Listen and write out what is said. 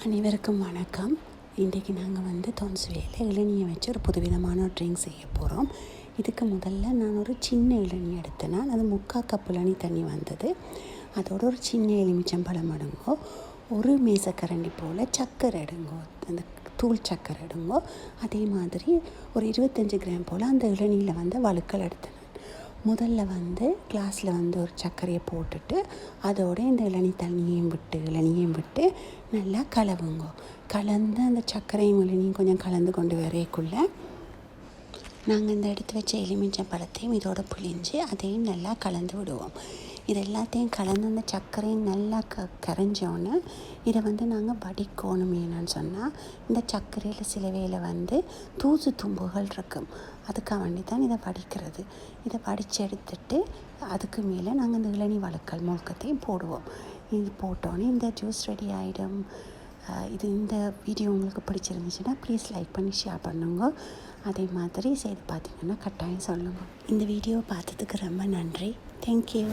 அனைவருக்கும் வணக்கம். இன்றைக்கி நாங்கள் தொன்சுவையில் இளநியை வச்சு ஒரு புதுவிதமான ஒரு ட்ரிங்க் செய்ய போகிறோம். இதுக்கு முதல்ல நான் ஒரு சின்ன இளநீ எடுத்தேன். அது 3/4 கப் இளநீ தண்ணி வந்தது. அதோட ஒரு சின்ன எலுமிச்சம்பழம் எடுங்கோ, ஒரு மேசக்கரண்டி போல் சர்க்கரை எடுங்கோ, அந்த தூள் சர்க்கரை எடுங்கோ. அதே மாதிரி ஒரு 25 கிராம் போல் அந்த இளநியில் வழுக்கல் எடுத்தேன். முதல்ல கிளாஸில் ஒரு சர்க்கரையை போட்டுட்டு அதோடு இந்த இளநியையும் விட்டு நல்லா கலவுங்க. கலந்து அந்த சர்க்கரையும் இளநியும் கொஞ்சம் கலந்து கொண்டு வரைக்குள்ளே நாங்கள் இந்த எடுத்து வச்ச எலுமிச்சம்பழத்தையும் இதோட புழிஞ்சு அதையும் நல்லா கலந்து விடுவோம். இது எல்லாத்தையும் கலந்து அந்த சர்க்கரையும் நல்லா கரைஞ்சோன்னு இதை நாங்கள் வடிக்கணும். என்னன்னு சொன்னால் இந்த சர்க்கரையில் சில வேளை தூசு தும்புகள் இருக்கும். அதுக்காக வேண்டி தான் இதை வடிக்கிறது. இதை வடித்து எடுத்துட்டு அதுக்கு மேலே நாங்கள் இந்த இளநீ வழுக்கல் முழுக்கத்தையும் போடுவோம். இது போட்டோன்னே இந்த ஜூஸ் ரெடி ஆகிடும். இந்த வீடியோ உங்களுக்கு பிடிச்சிருந்துச்சுன்னா ப்ளீஸ் லைக் பண்ணி ஷேர் பண்ணுங்க. அதே மாதிரி செய்து பார்த்தீங்கன்னா கட்டாயம் சொல்லுங்கள். இந்த வீடியோவை பார்த்ததுக்கு ரொம்ப நன்றி. தேங்க்யூ.